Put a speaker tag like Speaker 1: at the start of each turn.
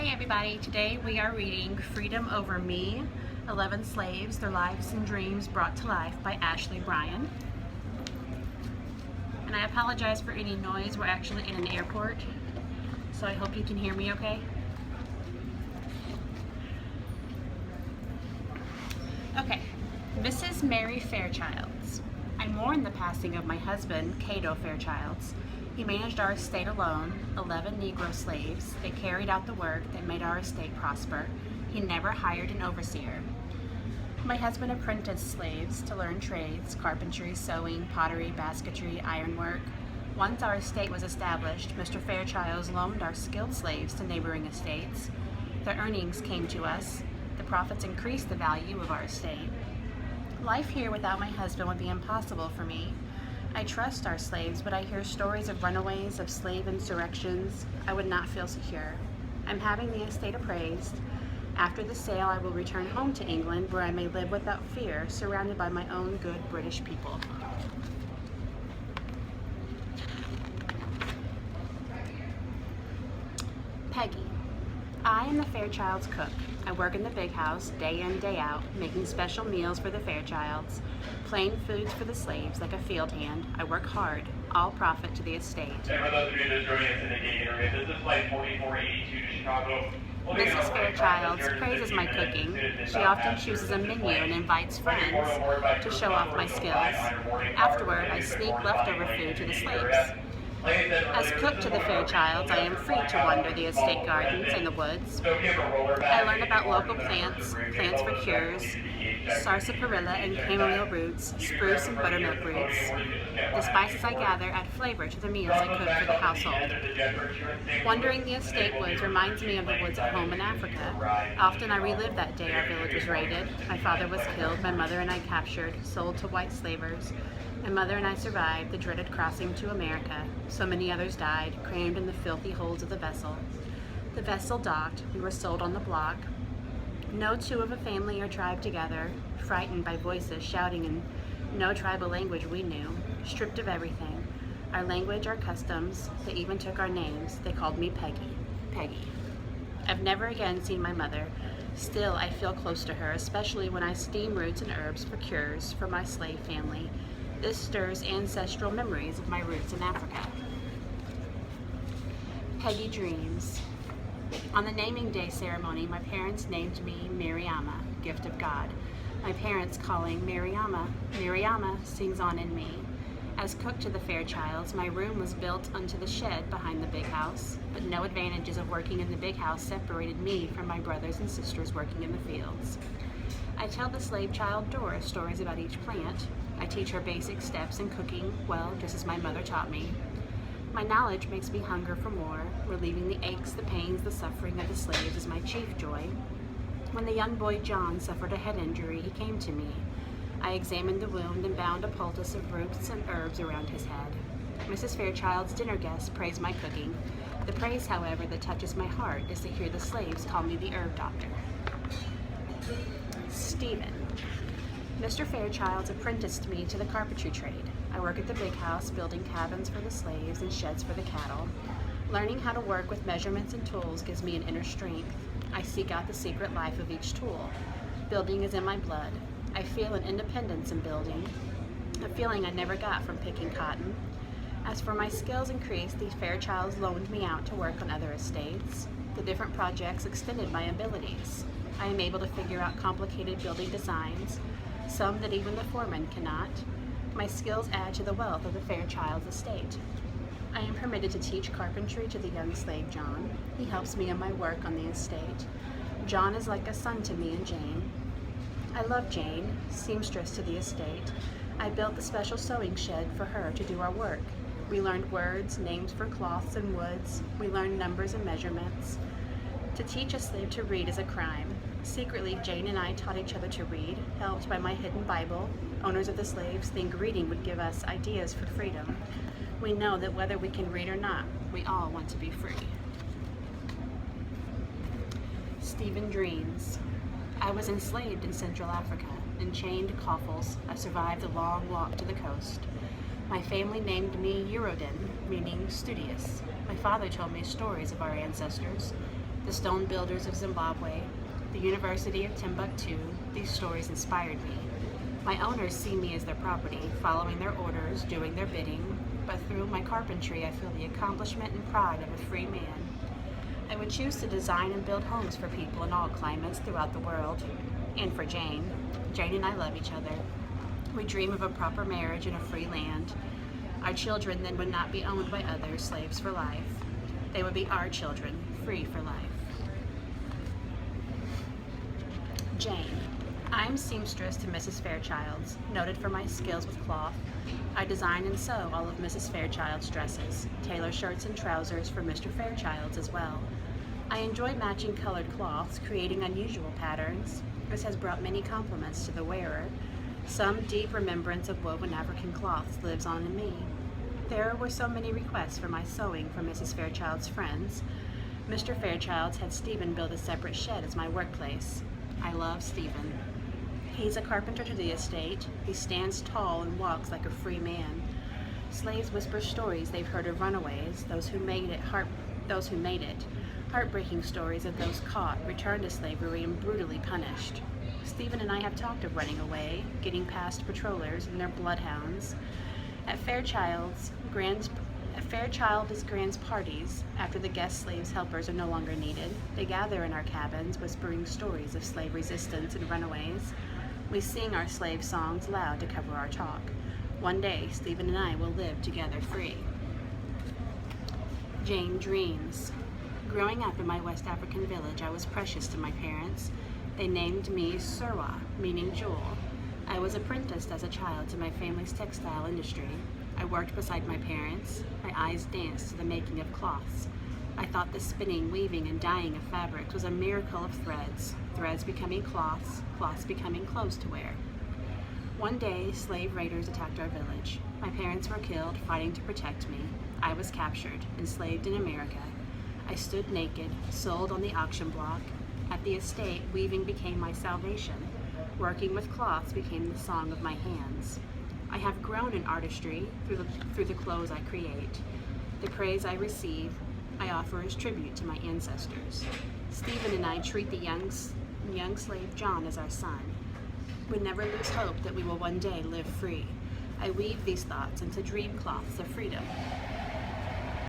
Speaker 1: Everybody, today we are reading Freedom Over Me, 11 Slaves, Their Lives and Dreams Brought to Life by Ashley Bryan. And I apologize for any noise, we're actually in an airport, so I hope you can hear me okay. Okay, Mrs. Mary Fairchilds. I mourn the passing of my husband, Cato Fairchilds. He managed our estate alone, 11 Negro slaves. They carried out the work that made our estate prosper. He never hired an overseer. My husband apprenticed slaves to learn trades, carpentry, sewing, pottery, basketry, ironwork. Once our estate was established, Mr. Fairchilds loaned our skilled slaves to neighboring estates. The earnings came to us. The profits increased the value of our estate. Life here without my husband would be impossible for me. I trust our slaves, but I hear stories of runaways, of slave insurrections. I would not feel secure. I'm having the estate appraised. After the sale, I will return home to England, where I may live without fear, surrounded by my own good British people. Peggy. I am the Fairchilds' cook. I work in the big house, day in, day out, making special meals for the Fairchilds, plain foods for the slaves like a field hand. I work hard, all profit to the estate.
Speaker 2: And for those of you just joining us in the gate area, this is flight 4482 to Chicago.
Speaker 1: Mrs. Fairchilds praises my cooking. She often chooses a menu and invites friends to show off my skills. Afterward, I sneak leftover food to the slaves. As cook to the Fairchilds, I am free to wander the estate gardens and the woods. I learn about local plants, plants for cures, sarsaparilla and chamomile roots, spruce and buttermilk roots. The spices I gather add flavor to the meals I cook for the household. Wandering the estate woods reminds me of the woods at home in Africa. Often I relive that day our village was raided. My father was killed, my mother and I captured, sold to white slavers. My mother and I survived the dreaded crossing to America. So many others died, crammed in the filthy holds of the vessel. The vessel docked. We were sold on the block. No two of a family or tribe together, frightened by voices shouting in no tribal language we knew, stripped of everything. Our language, our customs, they even took our names. They called me Peggy. Peggy. I've never again seen my mother. Still, I feel close to her, especially when I steam roots and herbs for cures for my slave family. This stirs ancestral memories of my roots in Africa. Peggy dreams. On the naming day ceremony, my parents named me Mariama, gift of God. My parents calling Mariama, Mariama sings on in me. As cook to the Fairchilds, my room was built onto the shed behind the big house, but no advantages of working in the big house separated me from my brothers and sisters working in the fields. I tell the slave child Dora stories about each plant. I teach her basic steps in cooking, well, just as my mother taught me. My knowledge makes me hunger for more. Relieving the aches, the pains, the suffering of the slaves is my chief joy. When the young boy John suffered a head injury, he came to me. I examined the wound and bound a poultice of roots and herbs around his head. Mrs. Fairchild's dinner guests praise my cooking. The praise, however, that touches my heart is to hear the slaves call me the herb doctor. Stephen. Mr. Fairchilds apprenticed me to the carpentry trade. I work at the big house, building cabins for the slaves and sheds for the cattle. Learning how to work with measurements and tools gives me an inner strength. I seek out the secret life of each tool. Building is in my blood. I feel an independence in building, a feeling I never got from picking cotton. As for my skills increased, the Fairchilds loaned me out to work on other estates. The different projects extended my abilities. I am able to figure out complicated building designs, some that even the foreman cannot. My skills add to the wealth of the Fairchilds estate. I am permitted to teach carpentry to the young slave John. He helps me in my work on the estate. John is like a son to me and Jane. I love Jane, seamstress to the estate. I built the special sewing shed for her to do our work. We learned words, names for cloths and woods. We learned numbers and measurements. To teach a slave to read is a crime. Secretly, Jane and I taught each other to read, helped by my hidden Bible. Owners of the slaves think reading would give us ideas for freedom. We know that whether we can read or not, we all want to be free. Stephen dreams. I was enslaved in Central Africa, enchained to coffles. I survived the long walk to the coast. My family named me Eurodin, meaning studious. My father told me stories of our ancestors. the stone builders of Zimbabwe, the University of Timbuktu, these stories inspired me. My owners see me as their property, following their orders, doing their bidding, but through my carpentry I feel the accomplishment and pride of a free man. I would choose to design and build homes for people in all climates throughout the world. And for Jane. Jane and I love each other. We dream of a proper marriage and a free land. Our children then would not be owned by others, slaves for life. They would be our children, free for life. Jane. I'm seamstress to Mrs. Fairchild's, noted for my skills with cloth. I design and sew all of Mrs. Fairchild's dresses, tailor shirts and trousers for Mr. Fairchild's as well. I enjoy matching colored cloths, creating unusual patterns. This has brought many compliments to the wearer. Some deep remembrance of woven African cloths lives on in me. There were so many requests for my sewing from Mrs. Fairchild's friends. Mr. Fairchild's had Stephen build a separate shed as my workplace. I love Stephen. He's a carpenter to the estate. He stands tall and walks like a free man. Slaves whisper stories they've heard of runaways, those who made it. Heartbreaking stories of those caught, returned to slavery, and brutally punished. Stephen and I have talked of running away, getting past patrollers and their bloodhounds. At Fairchild's Grand's parties, after the guest slaves' helpers are no longer needed, they gather in our cabins, whispering stories of slave resistance and runaways. We sing our slave songs loud to cover our talk. One day, Stephen and I will live together free. Jane dreams. Growing up in my West African village, I was precious to my parents. They named me Surwa, meaning jewel. I was apprenticed as a child to my family's textile industry. I worked beside my parents. My eyes danced to the making of cloths. I thought the spinning, weaving, and dyeing of fabrics was a miracle of threads, threads becoming cloths, cloths becoming clothes to wear. One day, slave raiders attacked our village. My parents were killed fighting to protect me. I was captured, enslaved in America. I stood naked, sold on the auction block. At the estate, weaving became my salvation. Working with cloths became the song of my hands. I have grown in artistry through the clothes I create. The praise I receive, I offer as tribute to my ancestors. Stephen and I treat the young slave John as our son. We never lose hope that we will one day live free. I weave these thoughts into dream cloths of freedom.